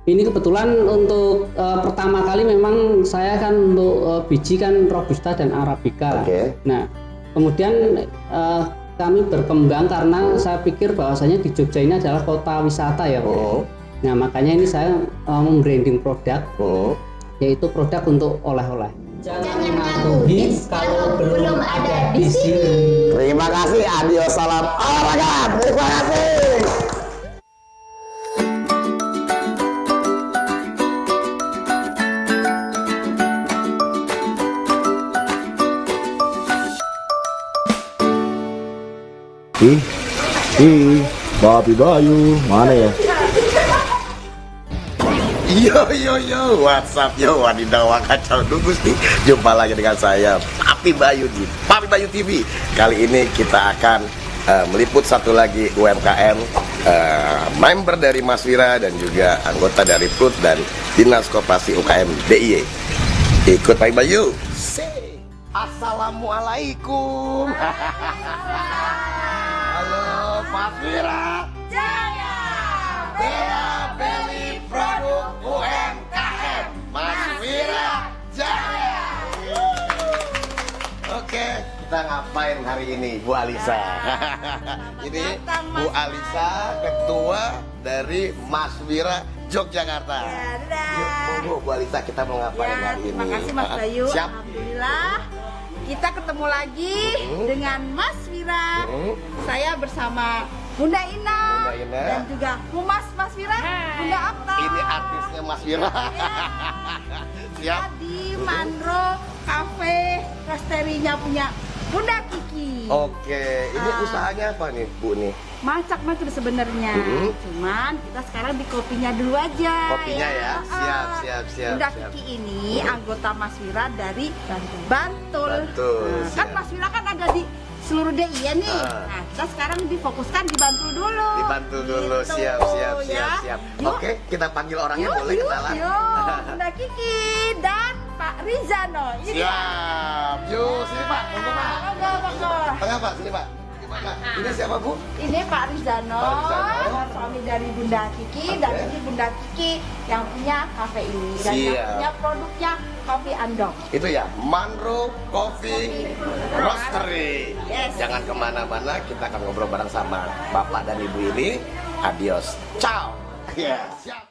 Ini kebetulan untuk pertama kali memang saya kan untuk biji kan Robusta dan Arabica. Nah, kemudian kami berkembang karena saya pikir bahwasanya di Jogja ini adalah kota wisata ya, Pak. Nah, makanya ini saya membranding produk, yaitu produk untuk oleh-oleh. Jangan mengaku hits kalau belum ada di sini. Terima kasih, adios, salam olahraga. Terima kasih. Papi Bayu, mana ya? Yo, what's up yo, wadidaw kacau dugus nih. Jumpa lagi dengan saya, Papi Bayu di Papi Bayu TV. Kali ini kita akan meliput satu lagi UMKM, member dari Mas Wira dan juga anggota dari PRUD dan Dinas Koperasi UKM DIY. Ikut Papi Bayu. Assalamualaikum. Halo Mas Wira. Jaya. Bea beli produk UMKM. Mas Wira Jaya. Oke, kita ngapain hari ini, Bu Alisa? Ini Bu Alisa, ketua dari Mas Wira Yogyakarta. Yuk, Bu Alisa, kita mau ngapain hari ini? Terima kasih Mas Bayu. Siap. Alhamdulillah kita ketemu lagi dengan Mas Wira. Saya bersama Bunda Ina dan juga Humas Mas Wira, Bunda Okta. Ini artisnya Mas Wira. Siap. Di Manro Cafe Roasterinya punya Bunda Kiki. Oke, ini usahanya apa nih, Bu nih? Macam-macam sebenarnya. Cuman kita sekarang di kopinya dulu aja. Kopinya ya. Siap. Bunda Kiki ini anggota Mas Wira dari Bantul. Kan Mas Wira kan ada di seluruh DIY ya nih. Nah, kita sekarang difokuskan di Bantul dulu. Di Bantul dulu. Gitu, Siap. Oke, kita panggil orangnya, boleh kenalan? Bunda Kiki dan Pak Rizano. Ini Siap. Yuk, sini Pak. Tunggu Pak. Monggo. Tengah Pak, sini Pak. Gimana? Ini siapa Bu? Ini Pak Rizano, suami dari Bunda Kiki, dan ini Bunda Kiki yang punya kafe ini dan yang punya produknya kopi Andong. Itu ya, Manro Coffee Roastery. Jangan kemana-mana, kita akan ngobrol bareng sama Bapak dan Ibu ini. Adios, ciao. Siap.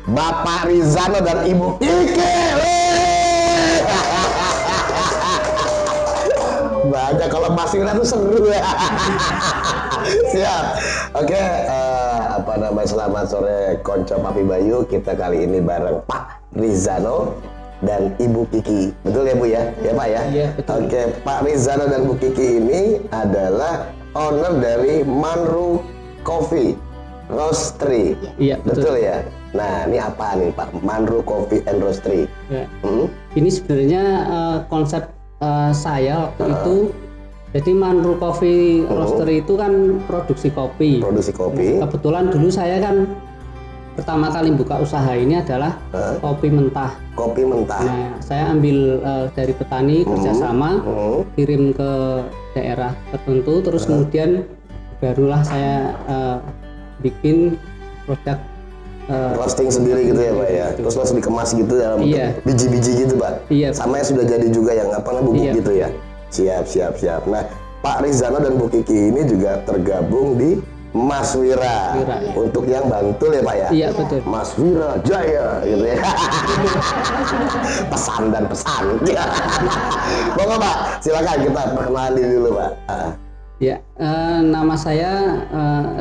Bapak Rizano dan Ibu Kiki. Banyak kalau Mas Wira tuh seru ya. Siap. Oke, selamat sore konco Papi Bayu. Kita kali ini bareng Pak Rizano dan Ibu Kiki. Betul ya Bu ya? Ya Pak ya? Iya, betul. Oke, Pak Rizano dan Bu Kiki ini adalah owner dari Manro Coffee Roastery. Iya, betul ya? Nah, ini apa nih Pak? Manro Coffee and Roastery. Ya. Ini sebenarnya konsep saya waktu itu. Jadi Manro Coffee Roastery itu kan produksi kopi. Kebetulan dulu saya kan pertama kali buka usaha ini adalah kopi mentah. Nah, saya ambil dari petani kerjasama, kirim ke daerah tertentu, terus kemudian barulah saya bikin produk roasting sendiri gitu ya Pak ya. Terus langsung dikemas gitu dalam bentuk biji-biji gitu Pak. Iya. Sama yang sudah jadi juga yang bubuk gitu ya. Siap. Nah, Pak Rizano dan Bu Kiki ini juga tergabung di Mas Wira. Untuk yang Bantul ya Pak ya. Iya betul. Mas Wira Jaya gitu ya. Pesan. Monggo Pak, silakan kita perkenalin dulu Pak. Ya, nama saya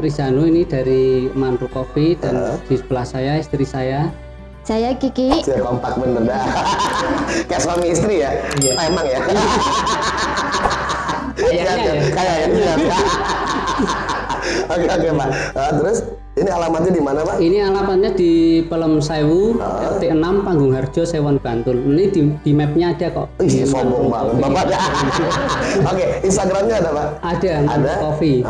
Rizano, ini dari Manro Coffee, dan di sebelah saya istri saya Saya Kiki. Sudah kompak bener dah. Kayak suami istri ya? Iya. Emang ya? Kayaknya ya. Oke Pak. Terus ini alamatnya di mana Pak? Ini alamatnya di Pelem Sewu, RT 6 Panggung Harjo, Sewon, Bantul. Ini di mapnya ada kok. Ih, sombong banget Bapak. Oke, Instagramnya ada Pak? Ada. Coffee.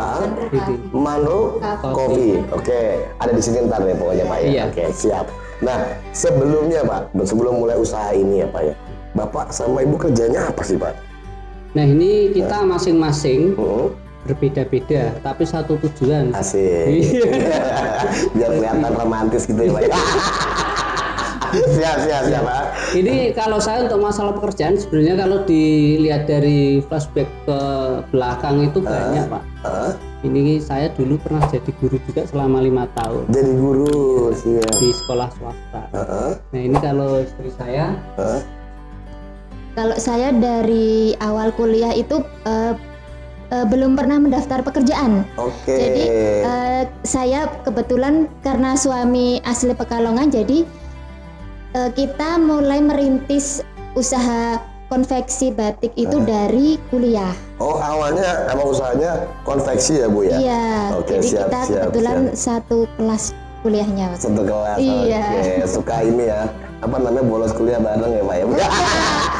Manro Coffee. Oke, ada di sini ntar nih pokoknya Pak ya. Iya. Oke, siap. Nah, sebelumnya Pak, sebelum mulai usaha ini ya Pak ya, Bapak sama Ibu kerjanya apa sih Pak? Nah ini kita masing-masing berbeda-beda, tapi satu tujuan. Asik. Biar kelihatan romantis gitu ya Pak. Siap Pak. Ini kalau saya untuk masalah pekerjaan sebenarnya kalau dilihat dari flashback ke belakang itu banyak Pak. Ini saya dulu pernah jadi guru juga selama 5 tahun. Jadi guru di sekolah swasta. Nah ini kalau istri saya. Kalau saya dari awal kuliah itu belum pernah mendaftar pekerjaan. Oke. Jadi saya kebetulan karena suami asli Pekalongan, jadi kita mulai merintis usaha konveksi batik itu dari kuliah. Oh awalnya emang usahanya konveksi ya Bu ya? Iya. Oke, jadi kita kebetulan satu kelas kuliahnya. Satu kelas. Iya. Oke. Suka ini ya. Apa namanya bolos kuliah bareng ya Pak ya?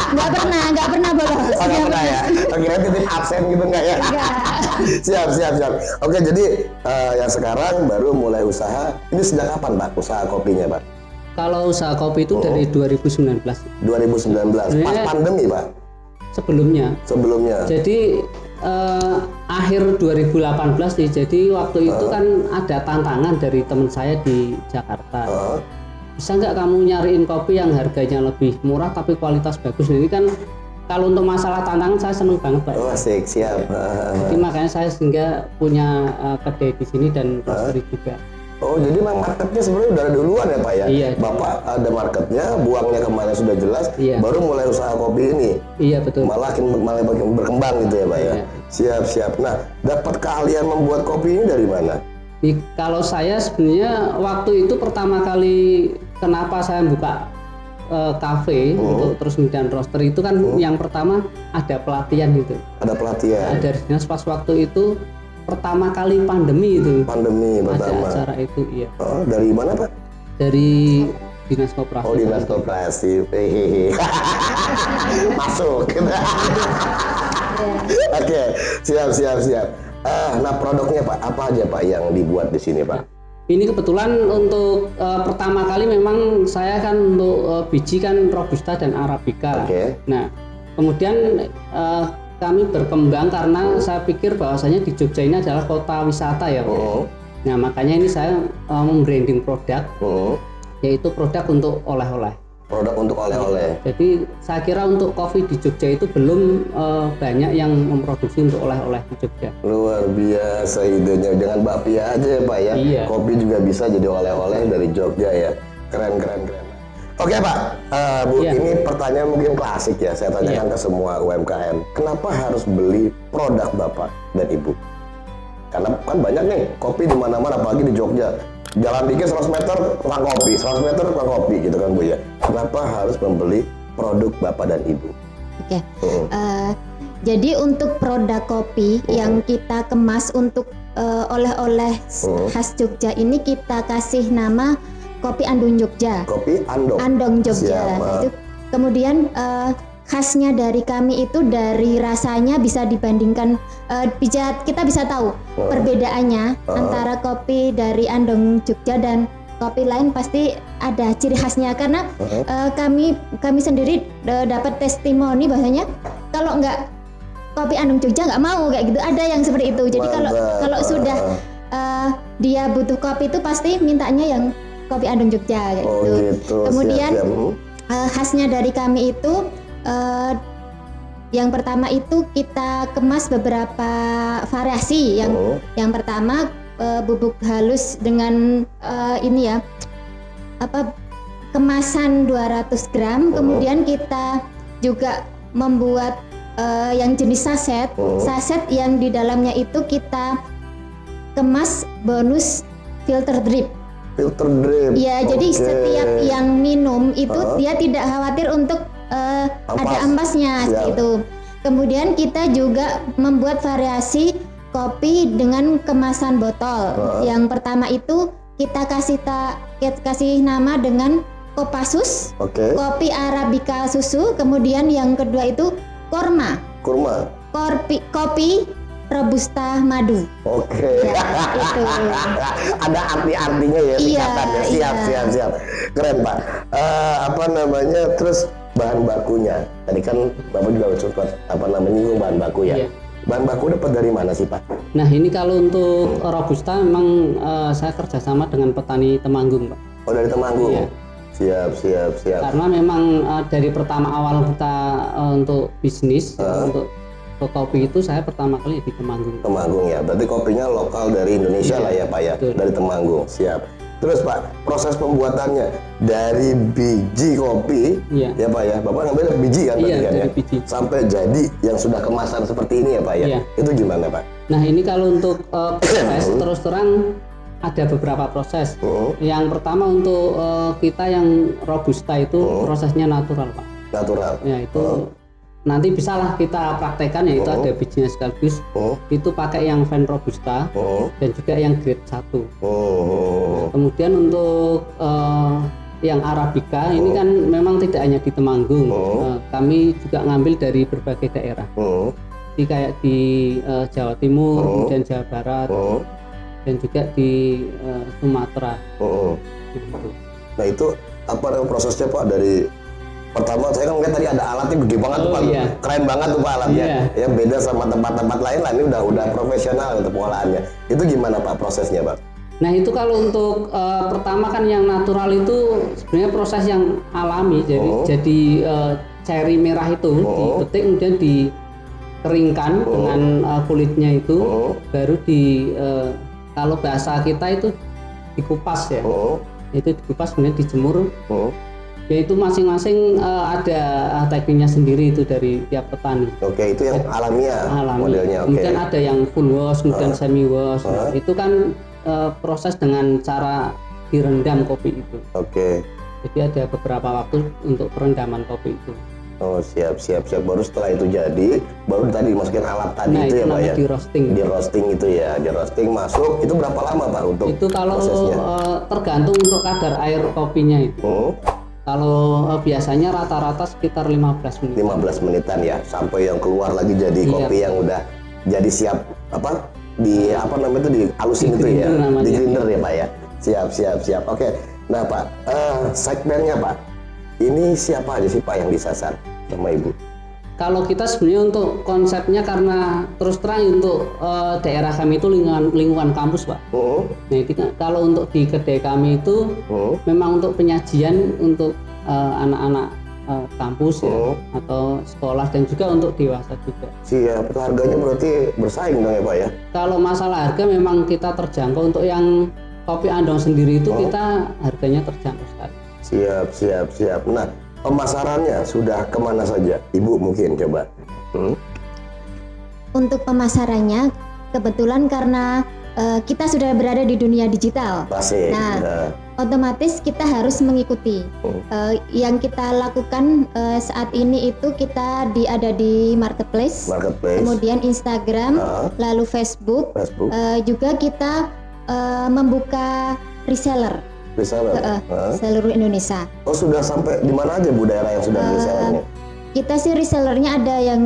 Nggak pernah bolos. Oh, nggak pernah ya? Kira titip absen gitu nggak ya? Enggak. Siap. Oke, jadi yang sekarang baru mulai usaha. Ini sejak kapan Pak usaha kopinya Pak? Kalau usaha kopi itu dari 2019. 2019, pas pandemi Pak? Sebelumnya. Jadi akhir 2018 nih. Jadi waktu itu kan ada tantangan dari teman saya di Jakarta. Bisa nggak kamu nyariin kopi yang harganya lebih murah tapi kualitas bagus? Ini kan kalau untuk masalah tantangan saya seneng banget Pak. Oh asik, siap. Jadi makanya saya sehingga punya kedai di sini dan roastery juga. Oh jadi memang marketnya sebenarnya udah duluan ya Pak ya? Iya. Bapak ada marketnya, buangnya kemana sudah jelas, baru mulai usaha kopi ini. Iya betul. Malah berkembang gitu ya Pak ya? Siap. Nah dapat keahlian membuat kopi ini dari mana? Kalau saya sebenarnya waktu itu pertama kali kenapa saya buka kafe untuk terus kemudian roaster itu kan yang pertama ada pelatihan gitu. Ada pelatihan. Dari dinas pas waktu itu pertama kali pandemi itu. Pandemi pertama. Ada acara itu iya. Oh, dari mana Pak? Dari dinas koperasi. Oh dinas koperasi. Masuk. Oke, siap. Nah produknya Pak, apa aja Pak yang dibuat di sini Pak? Ini kebetulan untuk pertama kali memang saya kan untuk biji kan Robusta dan Arabica. Nah kemudian kami berkembang karena saya pikir bahwasanya di Jogja ini adalah kota wisata ya Pak. Nah makanya ini saya membranding produk yaitu produk untuk oleh-oleh. Produk untuk oleh-oleh. Jadi saya kira untuk kopi di Jogja itu belum banyak yang memproduksi untuk oleh-oleh di Jogja. Luar biasa idenya, dengan bakpia aja ya Pak ya. Iya. Kopi juga bisa jadi oleh-oleh dari Jogja ya. Keren. Oke Pak, Bu ini pertanyaan mungkin klasik ya, saya tanyakan ke semua UMKM. Kenapa harus beli produk Bapak dan Ibu? Karena kan banyak nih kopi di mana-mana, apalagi di Jogja. Jalan dikit 100 meter tukang kopi, 100 meter tukang kopi gitu kan Bu ya. Kenapa harus membeli produk Bapak dan Ibu? Oke. Jadi untuk produk kopi yang kita kemas untuk oleh-oleh khas Jogja ini kita kasih nama Kopi Andong Jogja. Kopi Andong Jogja. Itu kemudian khasnya dari kami itu dari rasanya bisa dibandingkan kita bisa tahu perbedaannya antara kopi dari Andong Jogja dan kopi lain pasti ada ciri khasnya karena kami sendiri dapat testimoni bahwasanya kalau nggak kopi Andong Jogja nggak mau kayak gitu, ada yang seperti itu. Jadi kalau sudah dia butuh kopi itu pasti mintanya yang kopi Andong Jogja kayak gitu. Kemudian khasnya dari kami itu yang pertama itu kita kemas beberapa variasi. Yang pertama bubuk halus dengan ini ya kemasan 200 gram. Kemudian kita juga membuat yang jenis saset yang di dalamnya itu kita kemas bonus filter drip. Filter drip. Iya, jadi setiap yang minum itu dia tidak khawatir untuk ada ampasnya gitu. Kemudian kita juga membuat variasi kopi dengan kemasan botol. Yang pertama itu kita kasih nama dengan Kopassus, kopi Arabica susu. Kemudian yang kedua itu Korma. Kopi Robusta madu. Ya, itu. Ada arti-artinya ya, singkatannya. Siap. Keren Pak. Terus bahan bakunya. Tadi kan Bapak juga sempat nyinggung bahan baku ya. Iya. Bahan baku dapat dari mana sih Pak? Nah ini kalau untuk Robusta memang saya kerjasama dengan petani Temanggung Pak. Oh dari Temanggung? Iya. Siap. Karena memang dari pertama awal kita untuk bisnis untuk kopi itu saya pertama kali di Temanggung. Temanggung ya, berarti kopinya lokal dari Indonesia lah ya Pak ya, betul. Dari Temanggung, siap. Terus Pak, proses pembuatannya dari biji kopi, ya Pak ya, Bapak ngambil biji kan tadi kan ya, biji. Sampai jadi yang sudah kemasan seperti ini ya Pak ya, itu gimana Pak? Nah ini kalau untuk proses terus terang ada beberapa proses. Yang pertama untuk kita yang Robusta itu prosesnya natural Pak. Natural. Ya itu. Nanti bisalah kita praktekkan yaitu ada bijinya sekaligus itu pakai yang Van Robusta dan juga yang grade 1. Nah, kemudian untuk yang Arabica ini kan memang tidak hanya di Temanggung, kami juga ngambil dari berbagai daerah. Jadi kayak di Jawa Timur, kemudian Jawa Barat dan juga di Sumatera. Gitu. Nah itu apa prosesnya Pak dari pertama saya kan tadi ada alatnya gede banget tuh Pak, keren banget tuh Pak alatnya, ya beda sama tempat-tempat lain lah, ini udah profesional untuk pengolahannya. Itu gimana Pak prosesnya Pak? Nah itu kalau untuk pertama kan yang natural itu sebenarnya proses yang alami, jadi ceri merah itu dipetik kemudian dikeringkan dengan kulitnya itu, baru kalau bahasa kita itu dikupas ya, itu dikupas kemudian dijemur. Yaitu masing-masing ada tekniknya sendiri itu dari tiap petani. Oke, itu yang alamiah modelnya. Kemudian ada yang full wash, kemudian semi wash. Itu kan proses dengan cara direndam kopi itu. Oke. Jadi ada beberapa waktu untuk perendaman kopi itu. Oh siap. Baru setelah itu jadi, baru tadi dimasukin alat tadi itu ya Pak ya? Di roasting. Di roasting itu ya, di roasting masuk. Itu berapa lama Pak untuk itu kalau prosesnya? Tergantung untuk kadar air kopinya itu. Kalau biasanya rata-rata sekitar 15 menit. 15 menitan ya, sampai yang keluar lagi jadi kopi yang udah jadi siap dihalusin itu ya, di grinder ya Pak ya. Siap. Oke. Nah Pak, segmennya Pak, ini siapa aja sih Pak yang disasar sama Ibu? Kalau kita sebenarnya untuk konsepnya karena terus terang untuk daerah kami itu lingkungan kampus Pak. Nah itu kalau untuk di kedai kami itu memang untuk penyajian untuk anak-anak kampus ya, atau sekolah dan juga untuk dewasa juga. Siap, harganya berarti bersaing dong ya Pak ya? Kalau masalah harga memang kita terjangkau, untuk yang kopi Andong sendiri itu kita harganya terjangkau sekali. Siap. Nah pemasarannya sudah kemana saja? Ibu mungkin coba. Untuk pemasarannya kebetulan karena kita sudah berada di dunia digital. Pasti. Nah, otomatis kita harus mengikuti. Yang kita lakukan saat ini itu kita ada di marketplace. Kemudian Instagram, lalu Facebook. Juga kita membuka reseller. Seluruh Indonesia. Oh sudah sampai di mana aja Bu daerah yang sudah resellernya? Kita sih resellernya ada yang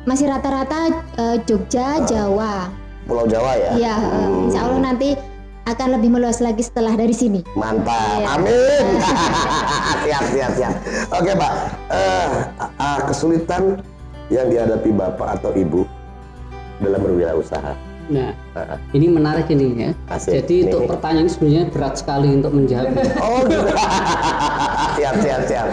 masih rata-rata Jogja, Jawa. Pulau Jawa ya? Iya, insya Allah nanti akan lebih meluas lagi setelah dari sini. Mantap, amin. Siap. Oke Pak, kesulitan yang dihadapi Bapak atau Ibu dalam berwirausaha? Nah, ini menarik ini ya. Asik. Jadi untuk pertanyaan ini sebenarnya berat sekali untuk menjawab. Oh, gitu. Siap.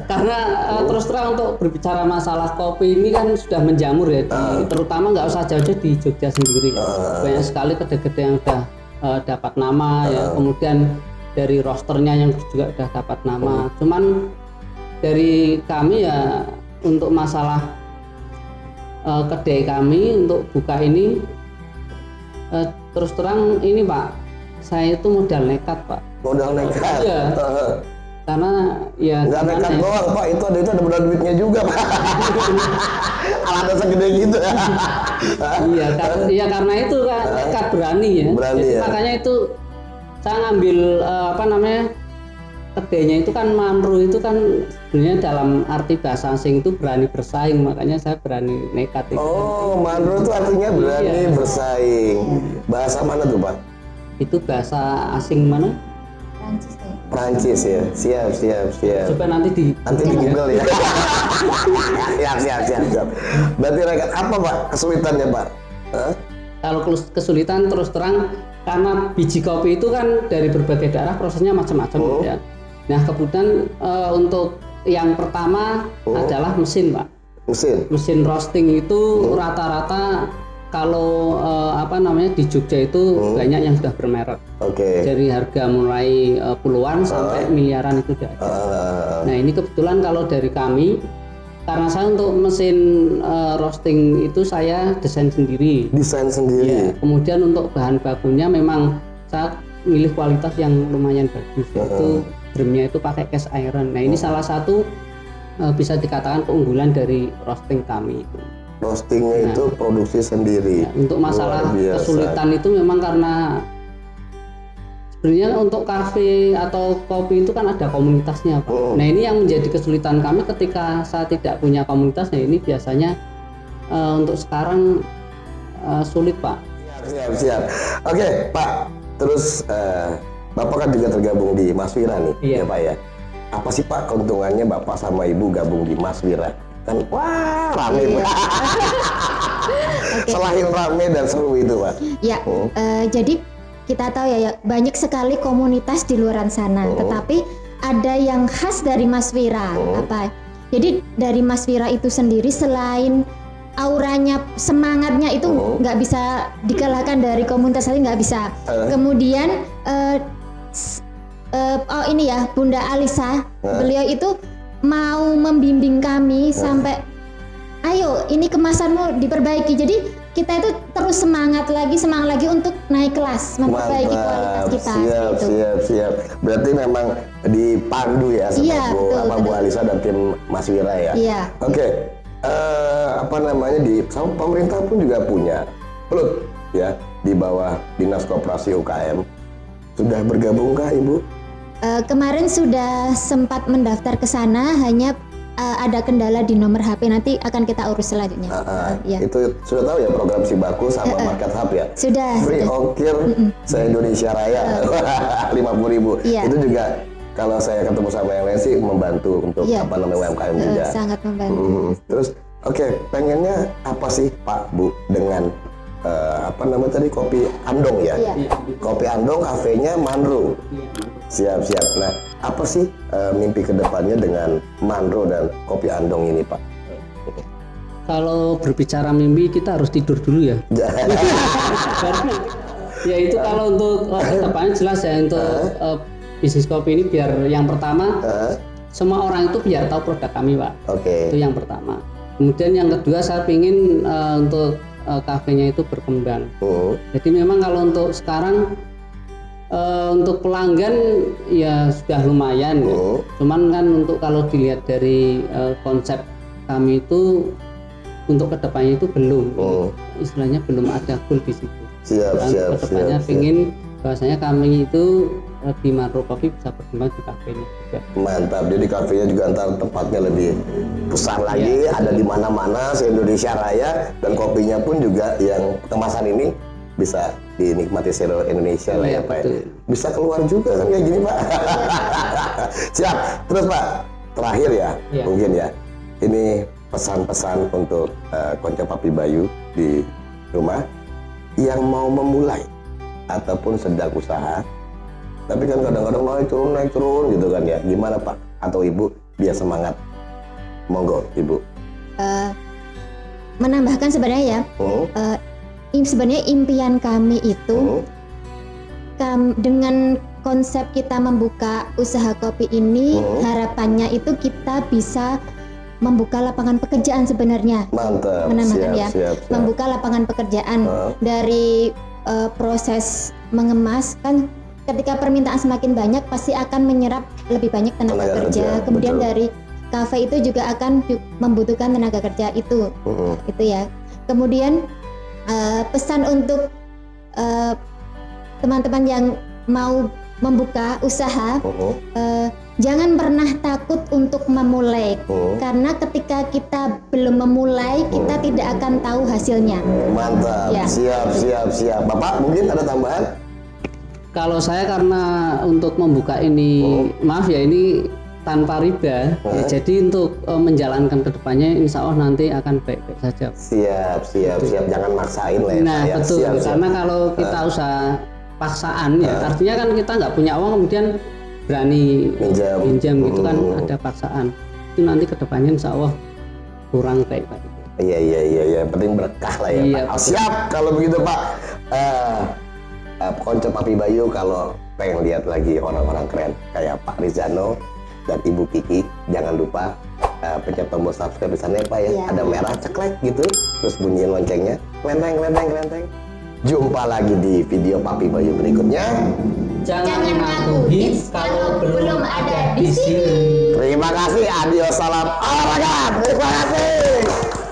Karena terus terang untuk berbicara masalah kopi ini kan sudah menjamur ya, terutama nggak usah jauh-jauh di Jogja sendiri. Banyak sekali kedai-kedai yang sudah dapat nama ya. Kemudian dari roasternya yang juga sudah dapat nama. Cuman dari kami ya untuk masalah kedai kami untuk buka ini terus terang ini Pak, saya itu modal nekat, Pak. Modal nekat? Iya. Karena ya nggak nekat doang, Pak, itu ada modal duitnya juga, Pak. Alatnya segede gitu. Iya, karena itu kan nekat, berani ya. Jadi ya. Makanya itu saya ngambil kedainya itu kan manru itu kan sebenarnya dalam arti bahasa asing itu berani bersaing, makanya saya berani nekat itu. Oh, manru itu artinya berani bersaing. Bahasa mana tuh, Pak? Itu bahasa asing mana? Prancis ya. Siap. Coba nanti di Google ya. Siap. Berarti apa, Pak, kesulitannya, Pak? Kalau kesulitan terus terang karena biji kopi itu kan dari berbagai daerah prosesnya macam-macam ya. Nah, kemudian untuk yang pertama adalah mesin, Pak. Mesin roasting itu rata-rata kalau di Jogja itu banyak yang sudah bermerek. Dari harga mulai puluhan sampai miliaran itu sudah ada. Nah, ini kebetulan kalau dari kami, karena saya untuk mesin roasting itu saya desain sendiri. Ya, kemudian untuk bahan bakunya memang saya milih kualitas yang lumayan bagus, yaitu drumnya itu pakai cast iron. Nah, ini salah satu bisa dikatakan keunggulan dari roasting kami itu. Roastingnya itu produksi sendiri. Ya, untuk masalah kesulitan itu memang karena sebenarnya untuk kafe atau kopi itu kan ada komunitasnya, Pak. Nah, ini yang menjadi kesulitan kami ketika saya tidak punya komunitas. Nah, ini biasanya untuk sekarang sulit, Pak. Siap. Oke, Pak. Terus Bapak kan juga tergabung di Mas Wira nih, ya Pak ya. Apa sih, Pak, keuntungannya Bapak sama Ibu gabung di Mas Wira? Kan wah rame, Pak. Selain rame dan seru itu, Pak. Ya, jadi kita tahu ya banyak sekali komunitas di luar sana, tetapi ada yang khas dari Mas Wira. Apa? Jadi dari Mas Wira itu sendiri selain auranya, semangatnya itu nggak bisa dikalahkan dari komunitas lain, nggak bisa. Kemudian ini ya Bunda Alisa, beliau itu mau membimbing kami sampai ayo ini kemasanmu diperbaiki. Jadi kita itu terus semangat lagi untuk naik kelas, memperbaiki kualitas kita. Siap. Berarti memang dipandu ya sama Bu Alisa dan tim Mas Wira ya. Iya. Oke. Sama pemerintah pun juga punya PLUT ya di bawah Dinas Koperasi UKM. Sudah bergabungkah, Ibu? Kemarin sudah sempat mendaftar ke sana, hanya ada kendala di nomor HP, nanti akan kita urus selanjutnya. Ya. Itu sudah tahu ya program Sibaku sama Market Hub ya? Sudah. Free ongkir se-Indonesia Raya 50.000. Itu juga kalau saya ketemu sama yang lain sih membantu untuk UMKM juga. Sangat membantu. Terus pengennya apa sih, Pak, Bu, dengan kopi Andong ya? Kopi Andong, kafenya Manru. Siap. Nah, apa sih mimpi kedepannya dengan Manru dan kopi Andong ini, Pak? Kalau berbicara mimpi, kita harus tidur dulu ya. Ya itu kalau untuk kedepannya jelas ya untuk bisnis kopi ini biar yang pertama semua orang itu biar tahu produk kami, Pak. Itu yang pertama. Kemudian yang kedua saya ingin untuk kafenya itu berkembang. Jadi memang kalau untuk sekarang untuk pelanggan ya sudah lumayan ya. Cuman kan untuk kalau dilihat dari konsep kami itu untuk kedepannya itu belum, istilahnya belum ada goal di situ. Kedepannya ingin bahwasanya kami itu di Manru Coffee bisa berkembang di kafenya juga. Mantap, jadi kafenya juga antar tempatnya lebih besar lagi, ada di mana-mana se-Indonesia Raya, dan kopinya pun juga yang kemasan ini bisa dinikmati seluruh Indonesia lah ya, Pak. Bisa keluar juga kan kayak gini, Pak. Siap. Terus, Pak, terakhir ya, mungkin ya, ini pesan-pesan untuk konco Papi Bayu di rumah yang mau memulai ataupun sedang usaha, tapi kan kadang-kadang naik turun gitu kan ya. Gimana, Pak atau Ibu biar semangat? Monggo, Ibu. Menambahkan sebenarnya ya, sebenarnya impian kami itu dengan konsep kita membuka usaha kopi ini, harapannya itu kita bisa membuka lapangan pekerjaan sebenarnya. Mantap. Menambahkan siap. Membuka lapangan pekerjaan dari proses mengemas kan, ketika permintaan semakin banyak pasti akan menyerap lebih banyak tenaga kerja. Kemudian betul. Dari kafe itu juga akan membutuhkan tenaga kerja itu, itu ya. Kemudian pesan untuk teman-teman yang mau membuka usaha, jangan pernah takut untuk memulai, karena ketika kita belum memulai kita tidak akan tahu hasilnya. Mantap, ya. Siap. Bapak mungkin ada tambahan? Kalau saya karena untuk membuka ini, maaf ya, ini tanpa riba, ya, jadi untuk menjalankan kedepannya insya Allah nanti akan baik-baik saja. Siap, jangan maksain lah ya. Nah ya. Betul, karena kalau kita usaha paksaan ya, artinya kan kita nggak punya uang kemudian berani pinjam gitu kan, ada paksaan, itu nanti kedepannya insya Allah kurang baik-baik. Iya, penting berkah lah ya, iya, Pak. Siap, kalau begitu Pak. Konco Papi Bayu kalau pengen lihat lagi orang-orang keren kayak Pak Rizano dan Ibu Kiki, jangan lupa pencet tombol subscribe di sana ya Pak ya. Ada merah ceklek gitu, terus bunyiin loncengnya, kelenteng. Jumpa lagi di video Papi Bayu berikutnya. Jangan mengaku hits kalau belum ada di sini. Terima kasih, adios, salam olahraga. Terima kasih.